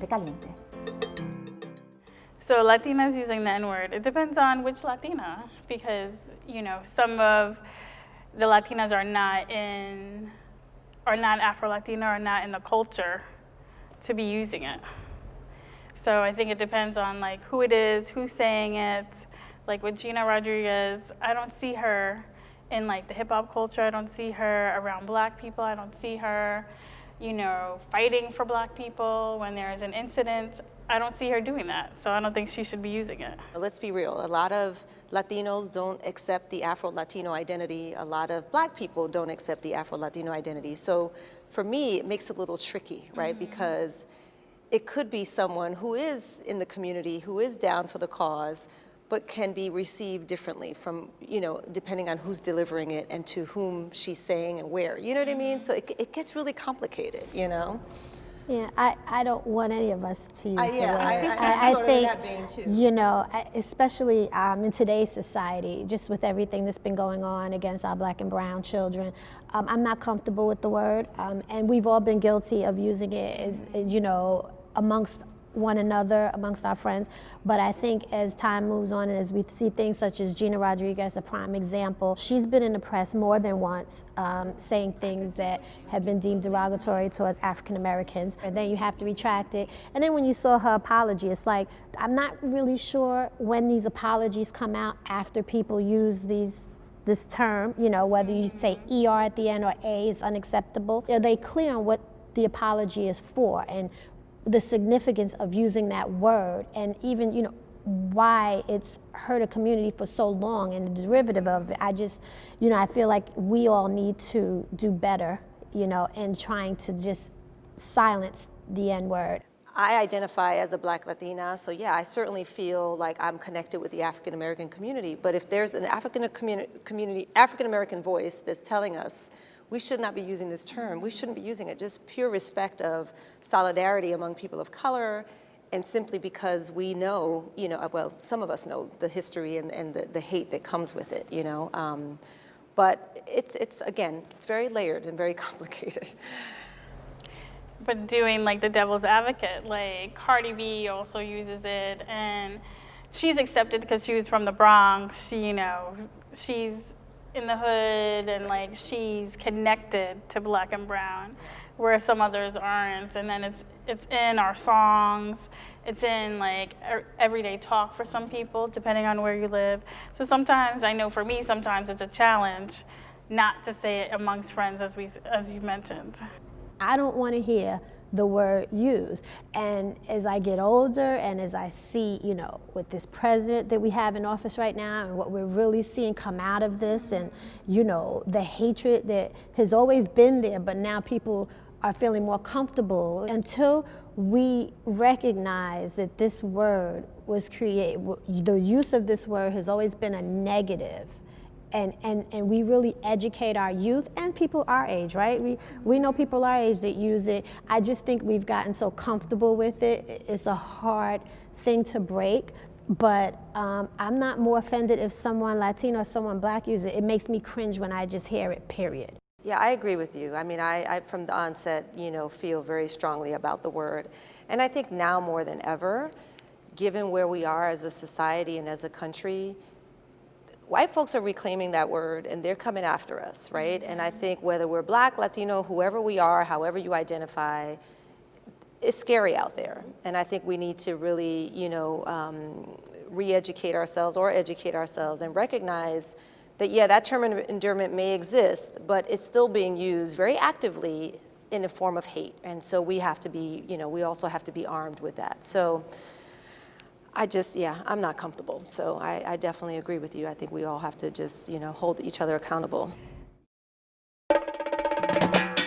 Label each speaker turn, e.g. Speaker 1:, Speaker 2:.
Speaker 1: Caliente.
Speaker 2: So Latinas using the N-word, it depends on which Latina, because, you know, some of the Latinas are not Afro-Latina, or not in the culture to be using it. So I think it depends on like who it is, who's saying it. Like with Gina Rodriguez, I don't see her in like the hip hop culture. I don't see her around black people. I don't see her, you know, fighting for black people when there is an incident. I don't see her doing that, so I don't think she should be using it.
Speaker 3: Let's be real, a lot of Latinos don't accept the Afro-Latino identity. A lot of black people don't accept the Afro-Latino identity. So for me, it makes it a little tricky, right? Because it could be someone who is in the community, who is down for the cause, but can be received differently from, you know, depending on who's delivering it and to whom she's saying and where. You know what I mean? So it gets really complicated, you know?
Speaker 4: Yeah, I don't want any of us to use the word.
Speaker 3: I sort of in that vein too.
Speaker 4: You know, especially in today's society, just with everything that's been going on against our black and brown children, I'm not comfortable with the word, and we've all been guilty of using it, as you know, amongst one another, amongst our friends. But I think as time moves on and as we see things such as Gina Rodriguez, a prime example, she's been in the press more than once saying things that have been deemed derogatory towards African Americans, and then you have to retract it. And then when you saw her apology, it's like, I'm not really sure when these apologies come out after people use this term, you know, whether you say ER at the end or A is unacceptable. Are they clear on what the apology is for and the significance of using that word, and even, you know, why it's hurt a community for so long and the derivative of it? I just, you know, I feel like we all need to do better, you know, in trying to just silence the N-word.
Speaker 3: I identify as a black Latina, so yeah, I certainly feel like I'm connected with the African American community, but if there's an African American voice that's telling us we should not be using this term, we shouldn't be using it, just pure respect of solidarity among people of color, and simply because we know, you know, well, some of us know the history and the hate that comes with it, you know. But it's again, it's very layered and very complicated.
Speaker 2: But doing like the devil's advocate, like Cardi B also uses it, and she's accepted because she was from the Bronx. She, you know, she's in the hood and like she's connected to black and brown, where some others aren't. And then it's in our songs, it's in like everyday talk for some people, depending on where you live. So sometimes, I know for me, sometimes it's a challenge not to say it amongst friends, as you mentioned.
Speaker 4: I don't want to hear the word used. And as I get older and as I see, you know, with this president that we have in office right now and what we're really seeing come out of this, and, you know, the hatred that has always been there, but now people are feeling more comfortable. Until we recognize that this word was created, the use of this word has always been a negative, and we really educate our youth and people our age, right? We know people our age that use it. I just think we've gotten so comfortable with it. It's a hard thing to break, but I'm not more offended if someone Latino or someone black uses it. It makes me cringe when I just hear it, period.
Speaker 3: Yeah, I agree with you. I mean, I from the onset, you know, feel very strongly about the word. And I think now more than ever, given where we are as a society and as a country, white folks are reclaiming that word and they're coming after us, right? And I think whether we're black, Latino, whoever we are, however you identify, it's scary out there. And I think we need to really, you know, re-educate ourselves or educate ourselves and recognize that, yeah, that term of endearment may exist, but it's still being used very actively in a form of hate. And so we have to be, you know, we also have to be armed with that. So I'm not comfortable. So I definitely agree with you. I think we all have to just, you know, hold each other accountable.